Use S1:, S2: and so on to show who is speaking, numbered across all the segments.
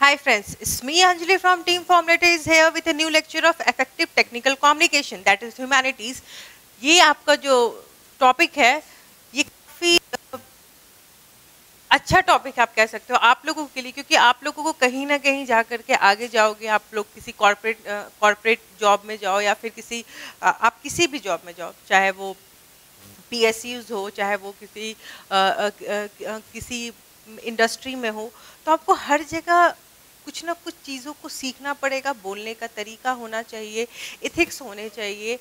S1: Hi friends, it's me Anjali from Team Formulator is here with a new lecture of effective technical communication, that is humanities. ये आपका जो topic है ये काफ़ी अच्छा topic आप कह सकते हो आप लोगों के लिए, क्योंकि आप लोगों को कहीं ना कहीं जा करके आगे जाओगे। आप लोग किसी कॉर्पोरेट जॉब में जाओ या फिर आप किसी भी जॉब में जाओ, चाहे वो PSUs हो, चाहे वो किसी इंडस्ट्री में हो, तो आपको हर जगह कुछ ना कुछ चीज़ों को सीखना पड़ेगा। बोलने का तरीका होना चाहिए, इथिक्स होने चाहिए।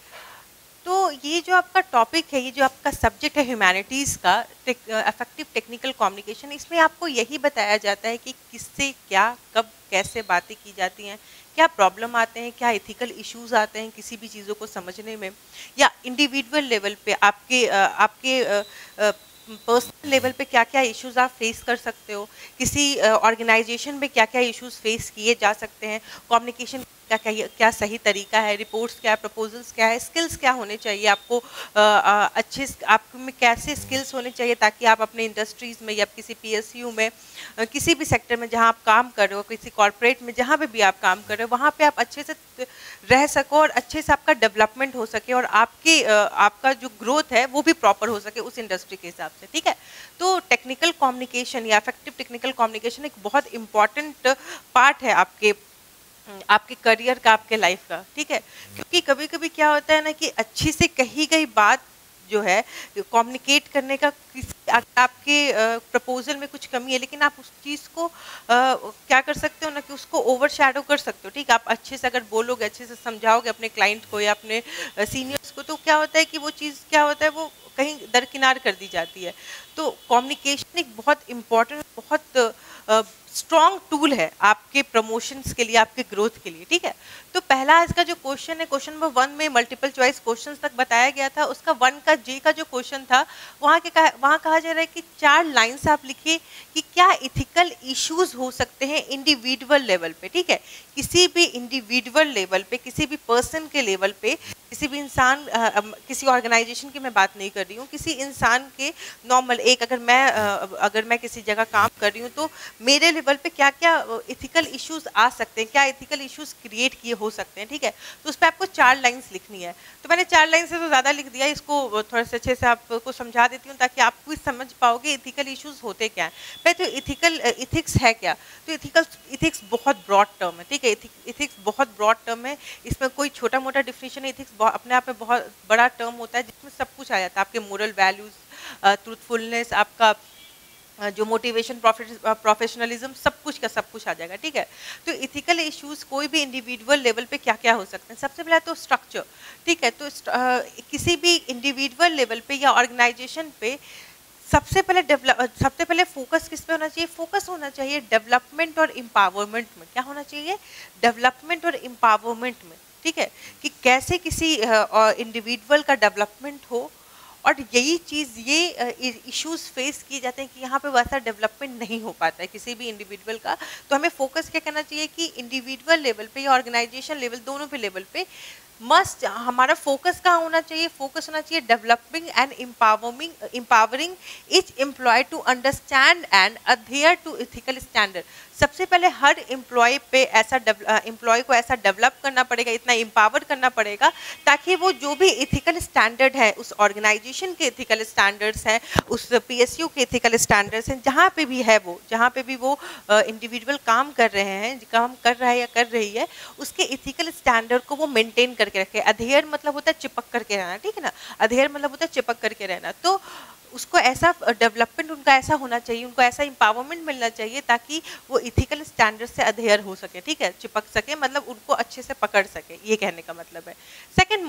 S1: तो ये जो आपका टॉपिक है, ये जो आपका सब्जेक्ट है ह्यूमैनिटीज़ का इफेक्टिव टेक्निकल कम्युनिकेशन, इसमें आपको यही बताया जाता है कि किससे क्या कब कैसे बातें की जाती हैं, क्या प्रॉब्लम आते हैं, क्या इथिकल इश्यूज आते हैं किसी भी चीज़ों को समझने में, या इंडिविजुअल लेवल पे आपके पर्सनल लेवल पे क्या क्या इश्यूज आप फेस कर सकते हो, किसी ऑर्गेनाइजेशन में क्या क्या इश्यूज फेस किए जा सकते हैं, कम्युनिकेशन क्या सही तरीका है, रिपोर्ट्स क्या है, प्रपोजल्स क्या है, स्किल्स क्या होने चाहिए आपको, अच्छे आप में कैसे स्किल्स होने चाहिए ताकि आप अपने इंडस्ट्रीज़ में या किसी PSU में किसी भी सेक्टर में जहां आप काम कर रहे हो, किसी कॉर्पोरेट में जहां पे भी आप काम कर रहे हो, वहां पे आप अच्छे से रह सको और अच्छे से आपका डेवलपमेंट हो सके और आपका जो ग्रोथ है वो भी प्रॉपर हो सके उस इंडस्ट्री के हिसाब से। ठीक है, तो टेक्निकल कम्युनिकेशन या इफेक्टिव टेक्निकल कम्युनिकेशन एक बहुत इंपॉर्टेंट पार्ट है आपके करियर का, आपके लाइफ का। ठीक है, क्योंकि कभी कभी क्या होता है ना कि अच्छी से कही गई बात जो है कम्युनिकेट करने का, आपके प्रपोजल में कुछ कमी है लेकिन आप उस चीज़ को क्या कर सकते हो ना कि उसको ओवरशैडो कर सकते हो। ठीक है, आप अच्छे से अगर बोलोगे, अच्छे से समझाओगे अपने क्लाइंट को या अपने सीनियर्स को, तो क्या होता है कि वो चीज़ क्या होता है वो कहीं दरकिनार कर दी जाती है। तो कम्युनिकेशन एक बहुत इम्पॉर्टेंट, बहुत स्ट्रॉन्ग टूल है आपके प्रमोशंस के लिए, आपके ग्रोथ के लिए। ठीक है, तो पहला आज का जो क्वेश्चन है, क्वेश्चन नंबर 1 में मल्टीपल चॉइस क्वेश्चंस तक बताया गया था। उसका 1 का J का जो क्वेश्चन था वहाँ कहा जा रहा है कि 4 लाइन्स आप लिखिए कि क्या इथिकल इश्यूज हो सकते हैं इंडिविजुअल लेवल पे। ठीक है, किसी भी इंडिविजुअल लेवल पे, किसी भी पर्सन के लेवल पे, किसी भी इंसान, किसी ऑर्गेनाइजेशन की मैं बात नहीं कर रही हूँ, किसी इंसान के नॉर्मल एक अगर मैं किसी जगह काम कर रही हूँ तो मेरे लेवल पे क्या क्या इथिकल इश्यूज आ सकते हैं, क्या इथिकल इश्यूज क्रिएट किए हो सकते हैं। ठीक है, तो उस पर आपको 4 लाइन्स लिखनी है। तो मैंने 4 लाइन से तो ज़्यादा लिख दिया, इसको थोड़ा सा अच्छे से आपको समझा देती हूँ ताकि आप भी समझ पाओगे इथिकल इश्यूज होते क्या हैं। पहले तो इथिक्स है क्या। तो इथिक्स बहुत ब्रॉड टर्म है। ठीक है, इथिक्स बहुत ब्रॉड टर्म है, इसमें कोई छोटा मोटा डिफिनेशन है। इथिक्स अपने आप में बहुत बड़ा टर्म होता है जिसमें सब कुछ आ जाता है, आपके मोरल वैल्यूज, ट्रूथफुलनेस, आपका जो मोटिवेशन, प्रोफेशनलिज्म, सब कुछ का सब कुछ आ जाएगा। ठीक है, तो इथिकल इश्यूज कोई भी इंडिविजुअल लेवल पे क्या क्या हो सकते हैं। सबसे पहला तो स्ट्रक्चर। ठीक है, तो किसी भी इंडिविजुअल लेवल पे या ऑर्गेनाइजेशन पे सबसे पहले फोकस किस पे होना चाहिए? फोकस होना चाहिए डेवलपमेंट और एम्पावरमेंट में। क्या होना चाहिए? डेवलपमेंट और एम्पावरमेंट में। ठीक है, कि कैसे किसी इंडिविजुअल का डेवलपमेंट हो, और यही चीज़, ये इश्यूज फेस किए जाते हैं कि यहाँ पे वैसा डेवलपमेंट नहीं हो पाता है किसी भी इंडिविजुअल का। तो हमें फोकस क्या करना चाहिए कि इंडिविजुअल लेवल पे या ऑर्गेनाइजेशन लेवल, दोनों पे लेवल पे मस्ट हमारा फोकस कहाँ होना चाहिए? फोकस होना चाहिए developing and empowering each employ to understand and adhere to ethical standard. सबसे पहले हर एम्प्लॉय को ऐसा डेवलप करना पड़ेगा, इतना एम्पावर करना पड़ेगा ताकि वो जो भी इथिकल स्टैंडर्ड है, उस ऑर्गेनाइजेशन के इथिकल स्टैंडर्ड्स हैं, उस PSU के इथिकल स्टैंडर्ड्स हैं, जहाँ पे भी वो इंडिविजुअल काम कर रहे हैं, काम कर रहा है या कर रही है, उसके इथिकल स्टैंडर्ड को वो मेंटेन करके रखे। अधेयर मतलब होता है चिपक करके रहना। ठीक है ना, अधेयर मतलब होता है चिपक करके रहना। तो उसको ऐसा डेवलपमेंट उनका ऐसा होना चाहिए, उनको ऐसा एम्पावरमेंट मिलना चाहिए ताकि वो इथिकल स्टैंडर्ड से अधेयर हो सके। ठीक है, चिपक सके, मतलब उनको अच्छे से पकड़ सके, ये कहने का मतलब है। Second,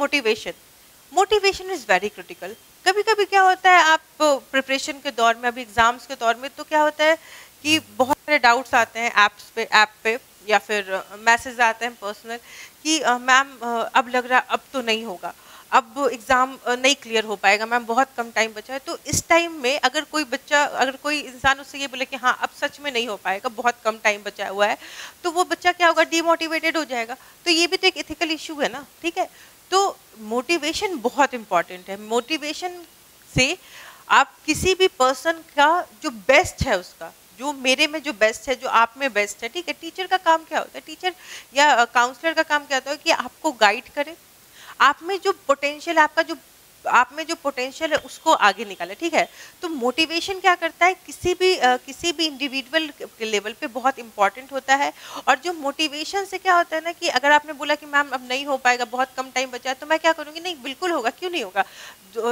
S1: motivation is very critical. कभी कभी क्या होता है, आप प्रिपरेशन के दौर में, अभी एग्जाम्स के दौर में, तो क्या होता है कि बहुत सारे डाउट्स आते हैं ऐप पे या फिर मैसेज आते हैं पर्सनल कि मैम अब लग रहा है अब तो नहीं होगा, अब एग्ज़ाम नहीं क्लियर हो पाएगा मैम, बहुत कम टाइम बचा है। तो इस टाइम में अगर कोई इंसान उससे ये बोले कि हाँ अब सच में नहीं हो पाएगा, बहुत कम टाइम बचा हुआ है, तो वो बच्चा क्या होगा? डीमोटिवेटेड हो जाएगा। तो ये भी तो एक इथिकल इशू है ना। ठीक है, तो मोटिवेशन बहुत इंपॉर्टेंट है। मोटिवेशन से आप किसी भी पर्सन का जो बेस्ट है, उसका जो मेरे में जो बेस्ट है, जो आप में बेस्ट है, ठीक है। टीचर का काम क्या होता है, टीचर या काउंसलर का काम क्या होता है कि आपको गाइड करे, आप में जो पोटेंशियल है, आपका जो आप में जो पोटेंशियल है उसको आगे निकाले, ठीक है। तो मोटिवेशन क्या करता है, किसी भी इंडिविजुअल के लेवल पे बहुत इंपॉर्टेंट होता है। और जो मोटिवेशन से क्या होता है ना कि अगर आपने बोला कि मैम अब नहीं हो पाएगा, बहुत कम टाइम बचा है, तो मैं क्या करूँगी, नहीं बिल्कुल होगा, क्यों नहीं होगा।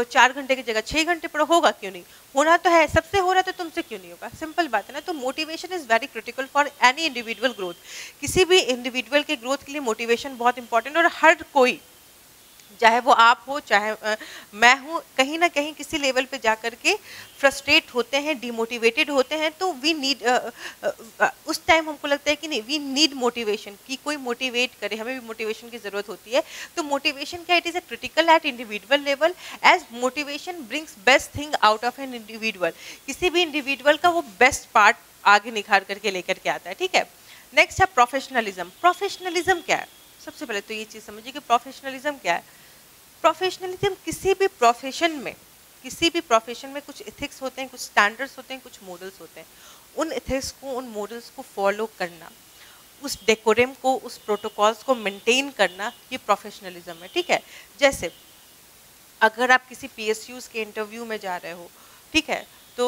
S1: 4 घंटे की जगह 6 घंटे पढ़ो, होगा क्यों नहीं, होना तो है, सबसे हो रहा है तो तुमसे क्यों नहीं होगा, सिंपल बात है ना। तो motivation is very critical for any individual growth. किसी भी इंडिविजुअल के ग्रोथ के लिए मोटिवेशन बहुत इंपॉर्टेंट। और हर कोई, चाहे वो आप हो चाहे मैं हूँ, कहीं ना कहीं किसी लेवल पे जा कर के फ्रस्ट्रेट होते हैं, डिमोटिवेटेड होते हैं। तो वी नीड उस टाइम हमको लगता है कि नहीं, वी नीड मोटिवेशन, कि कोई मोटिवेट करे, हमें भी मोटिवेशन की ज़रूरत होती है। तो मोटिवेशन क्या, it is a critical at individual level, as motivation brings best thing out of an individual. किसी भी इंडिविजुअल का वो बेस्ट पार्ट आगे निखार करके लेकर के आता है, ठीक है। नेक्स्ट है प्रोफेशनलिज्म। प्रोफेशनलिज्म क्या है, सबसे पहले तो ये चीज़ समझिए कि प्रोफेशनलिज्म क्या है। प्रोफेशनलिज्म किसी भी प्रोफेशन में कुछ एथिक्स होते हैं, कुछ स्टैंडर्ड्स होते हैं, कुछ मॉडल्स होते हैं। उन एथिक्स को, उन मॉडल्स को फॉलो करना, उस डेकोरम को, उस प्रोटोकॉल्स को मेंटेन करना, ये प्रोफेशनलिज्म है, ठीक है। जैसे अगर आप किसी PSUs के इंटरव्यू में जा रहे हो, ठीक है, तो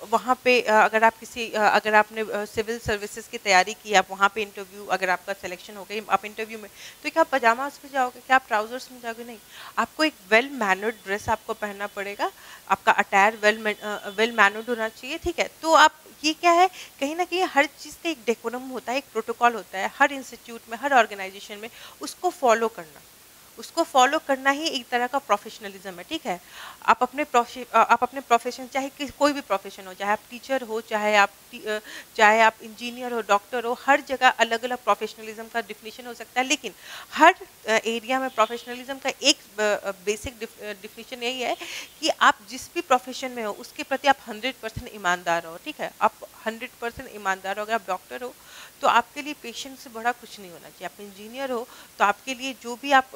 S1: वहाँ पे अगर आपने सिविल सर्विसेज की तैयारी की, आप वहाँ पे इंटरव्यू, अगर आपका सिलेक्शन हो गई, आप इंटरव्यू में, तो क्या आप पजामास में जाओगे, क्या आप ट्राउजर्स में जाओगे, नहीं। आपको एक वेल मैनर्ड ड्रेस आपको पहनना पड़ेगा, आपका अटायर वेल मैनर्ड होना चाहिए, ठीक है। तो आप ये क्या है, कहीं ना कहीं हर चीज़ का एक डेकोरम होता है, एक प्रोटोकॉल होता है, हर इंस्टीट्यूट में, हर ऑर्गेनाइजेशन में उसको फॉलो करना ही एक तरह का प्रोफेशनलिज्म है, ठीक है। आप अपने प्रोफेशन, चाहे कोई भी प्रोफेशन हो, चाहे आप टीचर हो, चाहे आप इंजीनियर हो, डॉक्टर हो, हर जगह अलग अलग प्रोफेशनलिज्म का डिफिनीशन हो सकता है। लेकिन हर एरिया में प्रोफेशनलिज्म का एक बेसिक डिफिनीशन यही है कि आप जिस भी प्रोफेशन में हो उसके प्रति आप 100% ईमानदार हो, ठीक है। आप 100% ईमानदार हो। अगर आप डॉक्टर हो तो आपके लिए पेशेंट से बड़ा कुछ नहीं होना चाहिए। आप इंजीनियर हो तो आपके लिए जो भी आप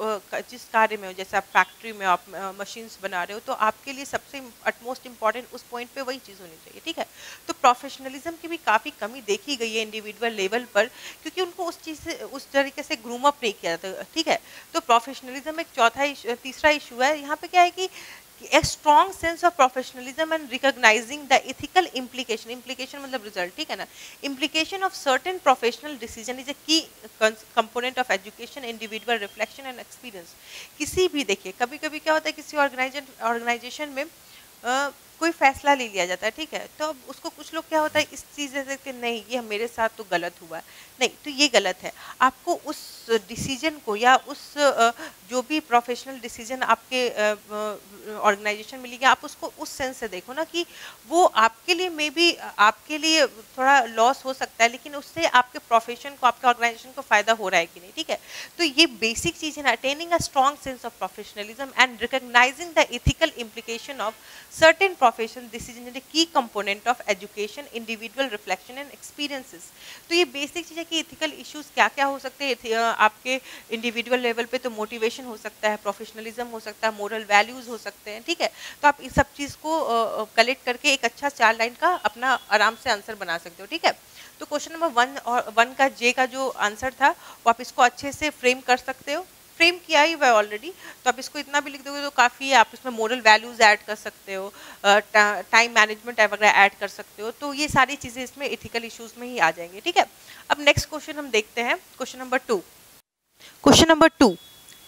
S1: जिस कार्य में हो, जैसे आप फैक्ट्री में आप मशीन्स बना रहे हो, तो आपके लिए सबसे अटमोस्ट इम्पॉर्टेंट उस पॉइंट पे वही चीज़ होनी चाहिए, ठीक है। तो प्रोफेशनलिज्म की भी काफ़ी कमी देखी गई है इंडिविजुअल लेवल पर, क्योंकि उनको उस चीज़ से, उस तरीके से ग्रूम अप नहीं किया जाता, ठीक है। तो प्रोफेशनलिज्म एक तीसरा इशू है। यहाँ पे क्या है कि a strong sense of professionalism and recognizing the ethical implication मतलब result, ठीक है ना। implication of certain professional decision is a key component of education, individual reflection and experience। किसी भी, देखिए कभी कभी क्या होता है, किसी ऑर्गेनाइजेशन में कोई फैसला ले लिया जाता है, ठीक है। तो अब उसको कुछ लोग क्या होता है, इस चीज़ से कि नहीं ये मेरे साथ तो गलत हुआ है, नहीं तो ये गलत है। आपको उस डिसीजन को या उस जो भी प्रोफेशनल डिसीजन आपके ऑर्गेनाइजेशन में लिया, आप उसको उस सेंस से देखो ना कि वो आपके लिए मे बी आपके लिए थोड़ा लॉस हो सकता है, लेकिन उससे आपके प्रोफेशन को, आपके ऑर्गेनाइजेशन को फायदा हो रहा है कि नहीं, ठीक है। तो ये बेसिक चीज़ है, attaining a strong sense of professionalism and recognising the ethical implication of certain professional decision is the key component of education, individual reflection and experiences. तो ये बेसिक चीज़ है कि एथिकल इश्यूज क्या क्या हो सकते हैं आपके इंडिविजुअल लेवल पे। तो मोटिवेशन हो सकता है, प्रोफेशनलिज्म हो सकता है, मोरल वैल्यूज हो सकते हैं, ठीक है। तो आप इस सब चीज़ को कलेक्ट करके एक अच्छा 4 लाइन का अपना आराम से आंसर बना सकते हो, ठीक है। तो क्वेश्चन नंबर 1 का जे का जो आंसर था वो आप इसको अच्छे से फ्रेम कर सकते हो। फ्रेम किया ही हुआ ऑलरेडी, तो आप इसको इतना भी लिख दोगे तो काफ़ी है। आप इसमें मोरल वैल्यूज ऐड कर सकते हो, टाइम मैनेजमेंट वगैरह ऐड कर सकते हो। तो ये सारी चीज़ें इसमें एथिकल इश्यूज में ही आ जाएंगे, ठीक है। अब नेक्स्ट क्वेश्चन हम देखते हैं, क्वेश्चन नंबर 2,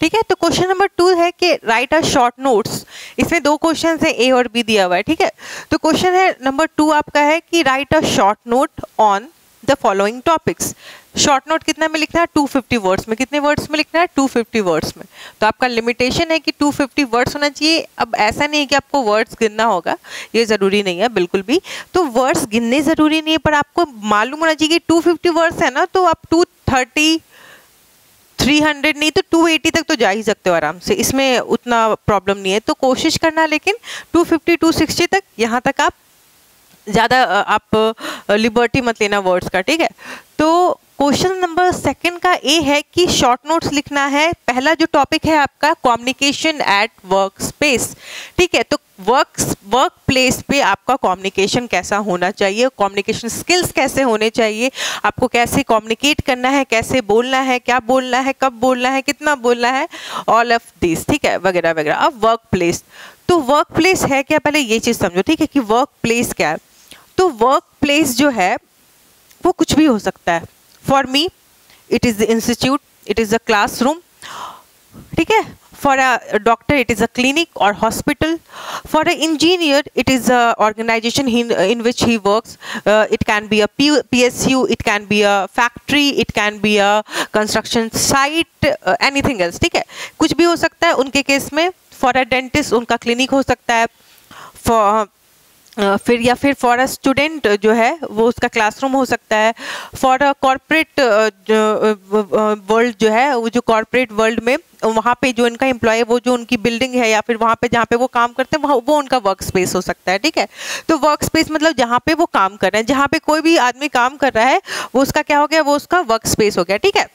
S1: ठीक है। तो क्वेश्चन नंबर 2 है कि राइट अ शॉर्ट नोट्स। इसमें 2 क्वेश्चन है, ए और बी दिया हुआ है, ठीक है। तो क्वेश्चन है नंबर 2 आपका है कि right a short note on the following topics. Short note कितना में लिखना है, 250 वर्ड्स में। कितने वर्ड्स में लिखना है, 250 वर्ड्स में। तो आपका लिमिटेशन है कि 250 वर्ड्स होना चाहिए। अब ऐसा नहीं है कि आपको वर्ड्स गिनना होगा, ये ज़रूरी नहीं है बिल्कुल भी। तो वर्ड्स गिनने ज़रूरी नहीं है, पर आपको मालूम होना चाहिए कि 250 वर्ड्स है ना, तो आप 230 300 नहीं तो 280 तक तो जा ही सकते हो आराम से, इसमें उतना प्रॉब्लम नहीं है। तो कोशिश करना, लेकिन 250 260 तक, यहाँ तक आप ज़्यादा आप लिबर्टी मत लेना वर्ड्स का, ठीक है। तो क्वेश्चन नंबर सेकंड का ए है कि शॉर्ट नोट्स लिखना है। पहला जो टॉपिक है आपका कम्युनिकेशन एट वर्क स्पेस, ठीक है। तो वर्क प्लेस पे आपका कम्युनिकेशन कैसा होना चाहिए, कम्युनिकेशन स्किल्स कैसे होने चाहिए, आपको कैसे कम्युनिकेट करना है, कैसे बोलना है, क्या बोलना है, कब बोलना है, कितना बोलना है, ऑल ऑफ दिस, ठीक है, वगैरह वगैरह। अब वर्क प्लेस, तो वर्क प्लेस है क्या, पहले ये चीज़ समझो, ठीक है, कि वर्क प्लेस क्या है। तो वर्क प्लेस जो है वो कुछ भी हो सकता है। For me it is the institute, it is a classroom, ठीक है। For a doctor, it is a clinic or hospital. For an engineer, it is a organization in which he works. It can be a PSU, it can be a factory, it can be a construction site, anything else, ठीक है, कुछ भी हो सकता है उनके case में। For a dentist, उनका क्लिनिक हो सकता है। फिर फॉर अ स्टूडेंट जो है वो उसका क्लासरूम हो सकता है। फॉर अ कॉर्पोरेट वर्ल्ड जो है, वो जो कॉर्पोरेट वर्ल्ड में वहाँ पे जो इनका एम्प्लॉय है, वो जो उनकी बिल्डिंग है या फिर वहाँ पे जहाँ पे वो काम करते हैं, वो उनका वर्क स्पेस हो सकता है, ठीक है। तो वर्क स्पेस मतलब जहाँ पे वो काम कर रहे हैं, जहाँ पे कोई भी आदमी काम कर रहा है वो उसका क्या हो गया, वो उसका वर्क स्पेस हो गया, ठीक है,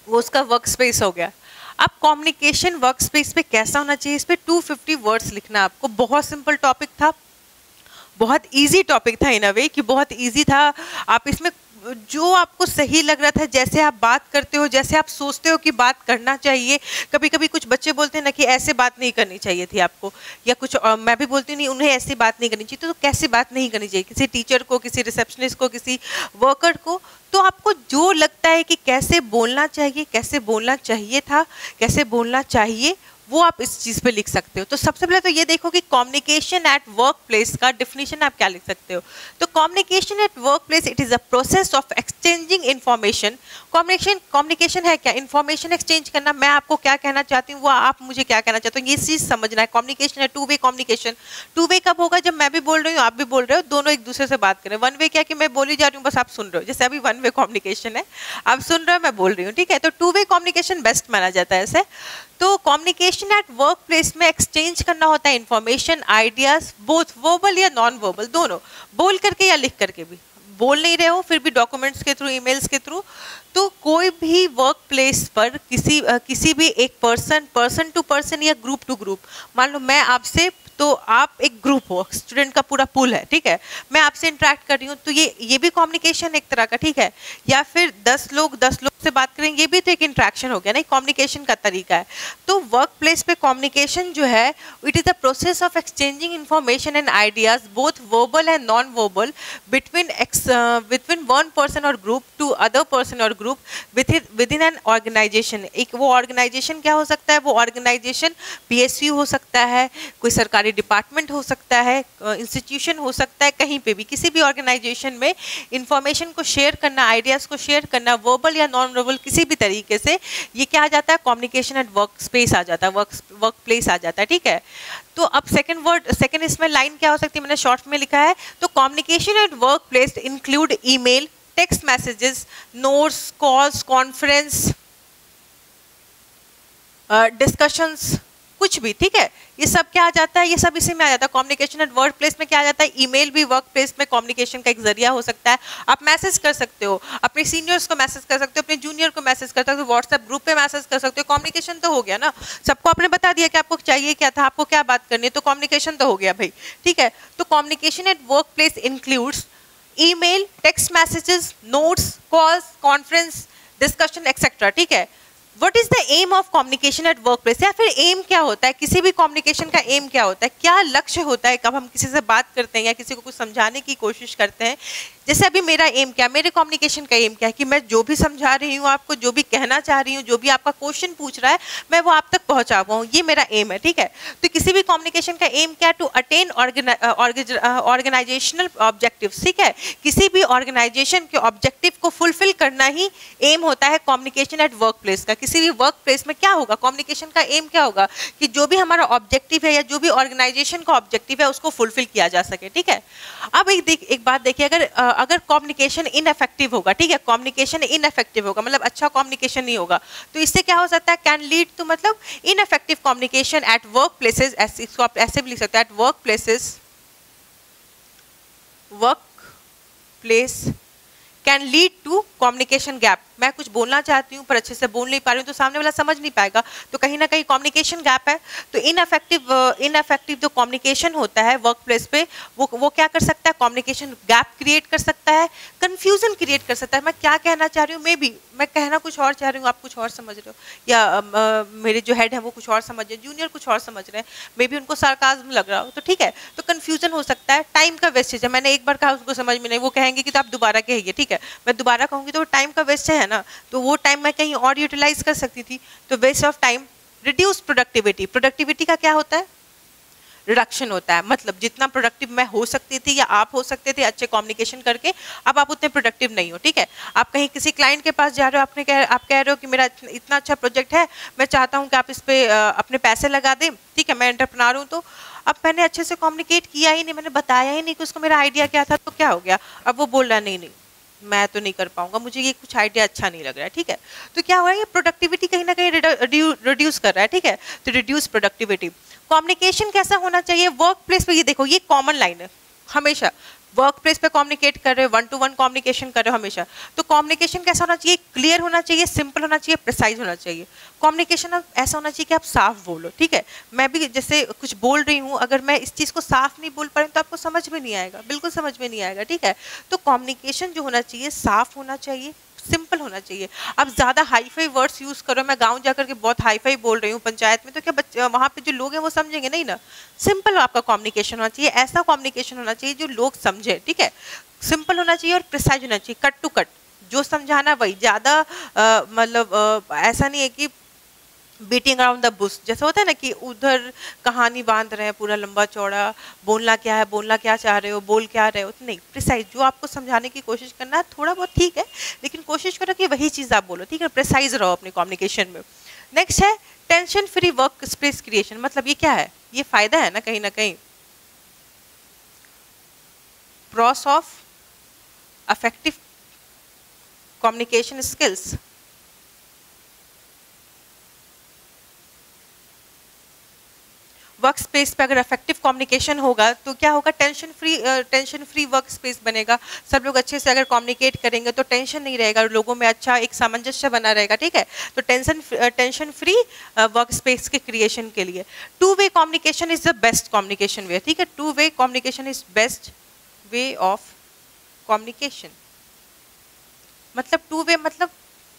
S1: वो उसका वर्क स्पेस हो गया। अब कम्युनिकेशन वर्क स्पेस पे कैसा होना चाहिए, इस पे 250 वर्ड्स लिखना है आपको। बहुत सिंपल टॉपिक था, बहुत इजी टॉपिक था इन अ वे कि बहुत इजी था। आप इसमें जो आपको सही लग रहा था, जैसे आप बात करते हो, जैसे आप सोचते हो कि बात करना चाहिए। कभी कभी कुछ बच्चे बोलते हैं ना कि ऐसे बात नहीं करनी चाहिए थी आपको, या कुछ मैं भी बोलती हूँ नहीं, उन्हें ऐसी बात नहीं करनी चाहिए। तो कैसी बात नहीं करनी चाहिए, किसी टीचर को, किसी रिसेप्शनिस्ट को, किसी वर्कर को। तो आपको जो लगता है कि कैसे बोलना चाहिए, कैसे बोलना चाहिए था, कैसे बोलना चाहिए, वो आप इस चीज़ पे लिख सकते हो। तो सबसे पहले तो ये देखो कि कम्युनिकेशन एट वर्क प्लेस का डिफिनीशन आप क्या लिख सकते हो। तो communication at work place, it is a process of exchanging information. Communication है क्या, इन्फॉर्मेशन एक्सचेंज करना। मैं आपको क्या कहना चाहती हूँ, वो आप मुझे क्या कहना चाहते हो, ये चीज़ समझना है। कम्युनिकेशन है two way communication. Two way कब होगा, जब मैं भी बोल रही हूँ, आप भी बोल रहे हो, दोनों एक दूसरे से बात करें। वन वे क्या कि मैं बोली जा रही हूँ, बस आप सुन रहे हो, जैसे अभी वन वे कम्युनिकेशन है, आप सुन रहे हो, मैं बोल रही हूँ, ठीक है। तो टू वे कम्युनिकेशन बेस्ट माना जाता है ऐसे। तो कम्युनिकेशन एट वर्क प्लेस में एक्सचेंज करना होता है इन्फॉर्मेशन, आइडियाज, बोथ वर्बल या नॉन वर्बल, दोनों, बोल करके या लिख करके भी। बोल नहीं रहे हो फिर भी डॉक्यूमेंट्स के थ्रू, ईमेल्स के थ्रू। तो कोई भी वर्क प्लेस पर किसी भी एक पर्सन टू पर्सन या ग्रुप टू ग्रुप, मान लो मैं आपसे, तो आप एक ग्रुप हो, स्टूडेंट का पूरा पूल है, ठीक है, मैं आपसे इंटरेक्ट कर रही हूँ, तो ये भी कम्युनिकेशन एक तरह का, ठीक है। या फिर 10 लोग से बात करें, ये भी तो एक इंटरेक्शन हो गया ना, कम्युनिकेशन का तरीका है। तो वर्क प्लेस पे कम्युनिकेशन जो है, it is the process of exchanging information and ideas, both verbal and non verbal, between one person or group to other person or group within an organization. एक वो organisation क्या हो सकता है, वो ऑर्गेनाइजेशन PSU हो सकता है, कोई सरकारी डिपार्टमेंट हो सकता है, इंस्टीट्यूशन हो सकता है, कहीं पे भी किसी भी ऑर्गेनाइजेशन में इंफॉर्मेशन को शेयर करना, आइडियाज़ को शेयर करना, वर्बल या नॉन वर्बल किसी भी तरीके से, ये क्या आ जाता है, कम्युनिकेशन एट वर्क स्पेस आ जाता है, वर्क प्लेस आ जाता है, ठीक है। तो अब सेकंड इसमें लाइन क्या हो सकती है, मैंने शॉर्ट में लिखा है। तो communication at work place include email, text messages, notes, calls, conference, discussions, कुछ भी, ठीक है, ये सब क्या आ जाता है, ये सब इसी में आ जाता है। कम्युनिकेशन एट वर्क प्लेस में क्या आ जाता है, ईमेल भी वर्क प्लेस में कम्युनिकेशन का एक जरिया हो सकता है। आप मैसेज कर सकते हो, अपने सीनियर्स को मैसेज कर सकते हो, अपने जूनियर को मैसेज कर सकते हो, व्हाट्सएप ग्रुप पे मैसेज कर सकते हो। कम्युनिकेशन तो हो गया ना, सबको आपने बता दिया कि आपको चाहिए क्या था, आपको क्या बात करनी है, तो कम्युनिकेशन तो हो गया भाई, ठीक है। तो communication at work place includes email, text messages, notes, calls, conference, discussion etcetera, ठीक है। What is the aim of communication at workplace? या फिर एम क्या होता है, किसी भी कम्युनिकेशन का एम क्या होता है, क्या लक्ष्य होता है कब हम किसी से बात करते हैं या किसी को कुछ समझाने की कोशिश करते हैं। जैसे अभी मेरा एम क्या, मेरे कम्युनिकेशन का एम क्या है कि मैं जो भी समझा रही हूँ आपको, जो भी कहना चाह रही हूँ, जो भी आपका क्वेश्चन पूछ रहा है, मैं वो आप तक पहुँचा पाऊँ, ये मेरा एम है, ठीक है। तो किसी भी कम्युनिकेशन का एम क्या, टू अटेन ऑर्गेनाइजेशनल ऑब्जेक्टिव्स, ठीक है, किसी भी ऑर्गेनाइजेशन के ऑब्जेक्टिव को फुलफिल करना ही एम होता है कम्युनिकेशन एट वर्क प्लेस का। किसी भी वर्क प्लेस में क्या होगा, कम्युनिकेशन का एम क्या होगा कि जो भी हमारा ऑब्जेक्टिव है या जो भी ऑर्गेनाइजेशन का ऑब्जेक्टिव है उसको फुलफिल किया जा सके, ठीक है। अब एक बात देखिए, अगर कम्युनिकेशन इनइफेक्टिव होगा, ठीक है, कम्युनिकेशन इनइफेक्टिव होगा मतलब अच्छा कम्युनिकेशन नहीं होगा, तो इससे क्या हो सकता है, कैन लीड टू मतलब ineffective communication at work places, इसको आप ऐसे भी लिख सकते हैं, at work place can lead to communication gap. मैं कुछ बोलना चाहती हूँ पर अच्छे से बोल नहीं पा रही हूँ तो सामने वाला समझ नहीं पाएगा, तो कहीं ना कहीं कम्युनिकेशन गैप है। तो इनफेक्टिव जो कम्युनिकेशन होता है वर्क प्लेस पे, वो क्या कर सकता है, कम्युनिकेशन गैप क्रिएट कर सकता है, कंफ्यूजन क्रिएट कर सकता है। मैं क्या कहना चाह रही हूँ, मे बी मैं कहना कुछ और चाह रही हूँ, आप कुछ और समझ रहे हो, या मेरे जो हेड है वो कुछ और समझ रहे हैं, जूनियर कुछ और समझ रहे हैं, मे बी उनको सार्काज्म लग रहा हो, तो ठीक है, तो कंफ्यूजन हो सकता है। टाइम का वेस्टेज है, मैंने एक बार कहा उसको समझ में नहीं, वो कहेंगे कि तो आप दोबारा कहिए, ठीक है, मैं दोबारा कहूँगी तो टाइम का वेस्ट है ना, तो वो टाइम मैं कहीं और यूटिलाइज कर सकती थी, तो waste of time. Reduce productivity, productivity का क्या होता है, रिडक्शन होता है, मतलब जितना प्रोडक्टिव मैं हो सकती थी या आप हो सकते थे अच्छे कम्युनिकेशन करके, अब आप उतने प्रोडक्टिव नहीं हो, ठीक है। आप कहीं किसी क्लाइंट के पास जा रहे हो, आप कह रहे हो कि मेरा इतना अच्छा प्रोजेक्ट है, मैं चाहता हूँ कि आप इस पे अपने पैसे लगा दें, ठीक है, मैं एंटरप्रेन्योर हूँ, तो अब मैंने अच्छे से कम्युनिकेट किया ही नहीं, मैंने बताया ही नहीं कि उसको मेरा आइडिया क्या था, तो क्या हो गया, अब वो बोल रहा नहीं मैं तो नहीं कर पाऊंगा, मुझे ये कुछ आइडिया अच्छा नहीं लग रहा है, ठीक है। तो क्या हो रहा है, ये प्रोडक्टिविटी कहीं ना कहीं रिड्यूस कर रहा है, ठीक है, तो रिड्यूस प्रोडक्टिविटी। कम्युनिकेशन कैसा होना चाहिए वर्क प्लेस पे, ये देखो ये कॉमन लाइन है, हमेशा वर्क प्लेस पे कम्युनिकेट कर रहे हो, 1-to-1 कम्युनिकेशन कर रहे हो हमेशा, तो कम्युनिकेशन कैसा होना चाहिए, क्लियर होना चाहिए, सिंपल होना चाहिए, प्रिसाइज होना चाहिए। कम्युनिकेशन अब ऐसा होना चाहिए कि आप साफ बोलो, ठीक है, मैं भी जैसे कुछ बोल रही हूँ, अगर मैं इस चीज़ को साफ नहीं बोल पा रही हूँ तो आपको समझ में नहीं आएगा, बिल्कुल समझ में नहीं आएगा, ठीक है। तो कम्युनिकेशन जो होना चाहिए साफ होना चाहिए, सिंपल होना चाहिए। अब ज़्यादा हाईफाई वर्ड्स यूज़ करो, मैं गांव जाकर के बहुत हाईफाई बोल रही हूँ पंचायत में, तो क्या बच्चे वहाँ पे जो लोग हैं वो समझेंगे नहीं ना। सिंपल आपका कम्युनिकेशन होना चाहिए, ऐसा कम्युनिकेशन होना चाहिए जो लोग समझे, ठीक है, सिंपल होना चाहिए और प्रिसाइज होना चाहिए, कट टू कट, जो समझाना वही, ज़्यादा मतलब ऐसा नहीं है कि बीटिंग अराउंड द बुश, जैसा होता है ना कि उधर कहानी बांध रहे हैं पूरा लंबा चौड़ा, बोलना क्या है, बोलना क्या चाह रहे हो, बोल क्या रहे हो, तो नहीं, प्रिसाइज जो आपको समझाने की कोशिश करना है थोड़ा बहुत ठीक है, लेकिन कोशिश करो कि वही चीज़ आप बोलो, ठीक है, प्रिसाइज रहो अपने कम्युनिकेशन में। नेक्स्ट है tension free work space creation, मतलब ये क्या है, ये फायदा है ना कहीं pros of affective communication skills. Work space पे अगर इफेक्टिव कम्युनिकेशन होगा तो क्या होगा, टेंशन फ्री वर्क स्पेस बनेगा, सब लोग अच्छे से अगर कम्युनिकेट करेंगे तो टेंशन नहीं रहेगा, लोगों में अच्छा एक सामंजस्य बना रहेगा, ठीक है। तो टेंशन फ्री वर्क स्पेस के क्रिएशन के लिए two way communication is the best communication way, ठीक है, two way communication is best way of communication. मतलब टू वे मतलब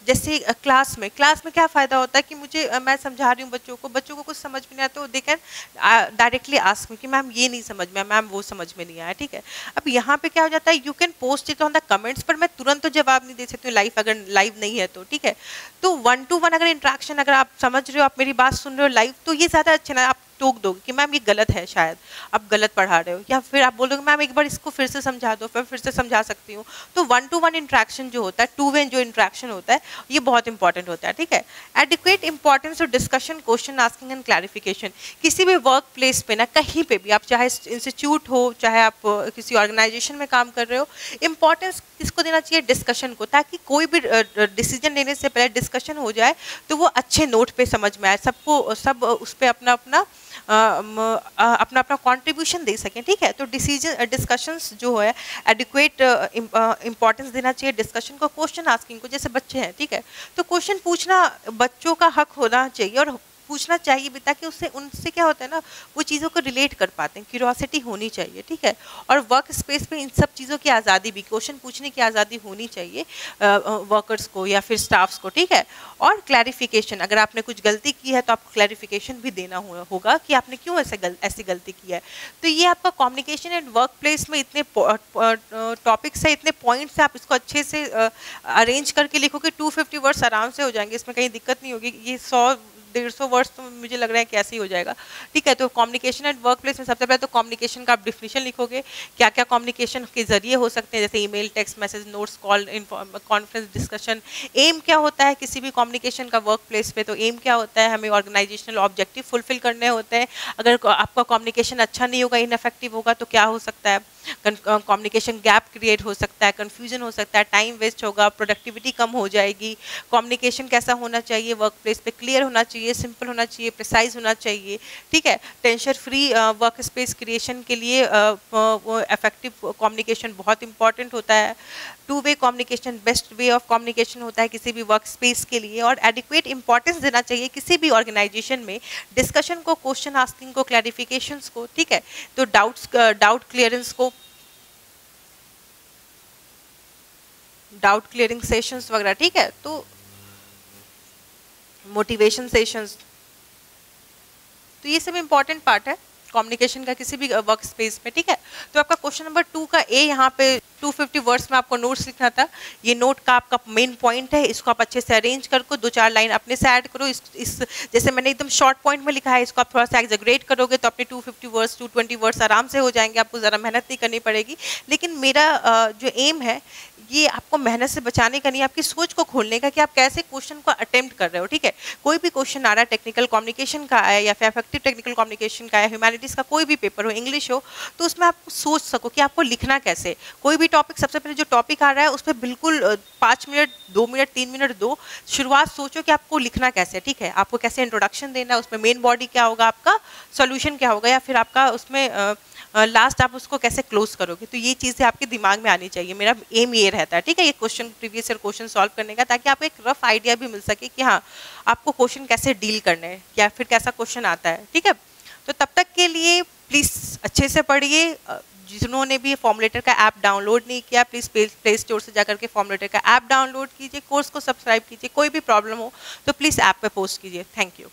S1: जैसे क्लास में क्या फ़ायदा होता है कि मुझे मैं समझा रही हूँ बच्चों को कुछ समझ में नहीं आता, तो they can directly ask me कि मैम ये नहीं समझ में, मैम वो समझ में नहीं आया, ठीक है। अब यहाँ पे क्या हो जाता है, you can post it on the comments, पर मैं तुरंत तो जवाब नहीं दे सकती हूँ लाइव, अगर लाइव नहीं है तो, ठीक है। तो 1-to-1 अगर इंट्रैक्शन, अगर आप समझ रहे हो, आप मेरी बात सुन रहे हो लाइव, तो ये ज़्यादा अच्छा ना, आप टोक दोगे कि मैम ये गलत है, शायद आप गलत पढ़ा रहे हो, या फिर आप बोल दोगे मैम एक बार इसको फिर से समझा दो, फिर से समझा सकती हूँ। तो 1-to-1 इंट्रैक्शन जो होता है, टू वे जो इंट्रैक्शन होता है, ये बहुत इंपॉर्टेंट होता है, ठीक है। Adequate importance of discussion, question asking and clarification. किसी भी वर्क प्लेस पे ना, कहीं पे भी, आप चाहे इंस्टीट्यूट हो, चाहे आप किसी ऑर्गेनाइजेशन में काम कर रहे हो, इंपॉर्टेंस किसको देना चाहिए, डिस्कशन को, ताकि कोई भी डिसीजन लेने से पहले डिस्कशन हो जाए तो वो अच्छे नोट पे समझ में आए, सब उस पर अपना अपना कंट्रीब्यूशन दे सकें, ठीक है। तो डिस्कशंस जो है एडिक्वेट इंपॉर्टेंस देना चाहिए डिस्कशन को, क्वेश्चन आस्किंग को, जैसे बच्चे हैं, ठीक है, तो क्वेश्चन पूछना बच्चों का हक होना चाहिए, और पूछना चाहिए भी, ताकि उनसे क्या होता है ना, वो चीज़ों को रिलेट कर पाते हैं, क्यूरियोसिटी होनी चाहिए, ठीक है। और वर्क स्पेस पे इन सब चीज़ों की आज़ादी भी, क्वेश्चन पूछने की आज़ादी होनी चाहिए वर्कर्स को या फिर स्टाफ्स को, ठीक है। और क्लैरिफिकेशन, अगर आपने कुछ गलती की है तो आपको क्लैरिफिकेशन भी देना होगा कि आपने क्यों ऐसी गलती की है। तो ये आपका कम्युनिकेशन एंड वर्क प्लेस में इतने टॉपिक्स है, इतने पॉइंट्स है, आप इसको अच्छे से अरेंज करके लिखोगे, 250 वर्ड्स आराम से हो जाएंगे, इसमें कहीं दिक्कत नहीं होगी। ये 100-150 वर्ड्स तो मुझे लग रहा है कि ऐसे ही हो जाएगा, ठीक है। तो कम्युनिकेशन एंड वर्क प्लेस में सबसे पहले तो कम्युनिकेशन का आप डिफिनेशन लिखोगे, क्या क्या कम्युनिकेशन के जरिए हो सकते हैं, जैसे email, text message, notes, call, conference, discussion. एम क्या होता है किसी भी कम्युनिकेशन का वर्क प्लेस पे, तो एम क्या होता है, हमें ऑर्गेनाइजेशनल ऑब्जेक्टिव फुलफिल करने होते हैं। अगर आपका कम्युनिकेशन अच्छा नहीं होगा, इनफेक्टिव होगा, तो क्या हो सकता है, कम्युनिकेशन गैप क्रिएट हो सकता है, कन्फ्यूजन हो सकता है, टाइम वेस्ट होगा, प्रोडक्टिविटी कम हो जाएगी। कम्युनिकेशन कैसा होना चाहिए, वर्क प्लेस पे क्लियर होना चाहिए, सिंपल होना चाहिए, प्रिसाइज होना चाहिए, ठीक है। Tension free work space creation के लिए वो इफेक्टिव कम्युनिकेशन बहुत इंपॉर्टेंट होता है। Two way communication best way of communication होता है किसी भी वर्क स्पेस के लिए। और एडिक्वेट इंपॉर्टेंस देना चाहिए किसी भी ऑर्गेनाइजेशन में डिस्कशन को, क्वेश्चन आस्किंग को, क्लैरिफिकेशंस को, ठीक है। तो डाउट क्लियरेंस को, डाउट क्लियरिंग सेशंस वगैरह, ठीक है। तो मोटिवेशन सेशंस, तो ये सब इंपॉर्टेंट पार्ट है कम्युनिकेशन का किसी भी वर्क स्पेस में, ठीक है। तो आपका क्वेश्चन नंबर 2 का ए यहाँ पे 250 वर्ड्स में आपको नोट्स लिखना था। ये नोट का आपका मेन पॉइंट है, इसको आप अच्छे से अरेंज करके 2-4 लाइन अपने से ऐड करो। इस जैसे मैंने एकदम शॉर्ट पॉइंट में लिखा है, इसको आप थोड़ा सा एग्जैगरेट करोगे तो अपने 250 वर्ड्स 220 वर्ड्स आराम से हो जाएंगे, आपको ज़रा मेहनत नहीं करनी पड़ेगी। लेकिन मेरा जो एम है ये आपको मेहनत से बचाने का नहीं, आपकी सोच को खोलने का कि आप कैसे क्वेश्चन को अटेम्प्ट कर रहे हो, ठीक है। कोई भी क्वेश्चन आ रहा है, टेक्निकल कम्युनिकेशन का है या फिर इफेक्टिव टेक्निकल कम्युनिकेशन का है, ह्यूमैनिटीज़ का कोई भी पेपर हो, इंग्लिश हो, तो उसमें आप सोच सको कि आपको लिखना कैसे। कोई भी टॉपिक, सबसे पहले जो टॉपिक आ रहा है उस पर बिल्कुल 5 मिनट, 2 मिनट, 3 मिनट दो, शुरुआत सोचो कि आपको लिखना कैसे, ठीक है। आपको कैसे इंट्रोडक्शन देना है, उसमें मेन बॉडी क्या होगा, आपका सोल्यूशन क्या होगा, या फिर आपका उसमें लास्ट आप उसको कैसे क्लोज करोगे। तो ये चीज़ें आपके दिमाग में आनी चाहिए, मेरा एम ये रहता है, ठीक है, ये question previous year question solve करने का, ताकि आपको एक रफ आइडिया भी मिल सके कि हाँ आपको क्वेश्चन कैसे डील करने हैं या फिर कैसा क्वेश्चन आता है, ठीक है। तो तब तक के लिए प्लीज़ अच्छे से पढ़िए। जिन्होंने भी फॉर्मुलेटर का ऐप डाउनलोड नहीं किया, प्लीज़ प्ले स्टोर से जाकर के फॉर्मुलेटर का ऐप डाउनलोड कीजिए, कोर्स को सब्सक्राइब कीजिए। कोई भी प्रॉब्लम हो तो प्लीज़ ऐप पे पोस्ट कीजिए। Thank you.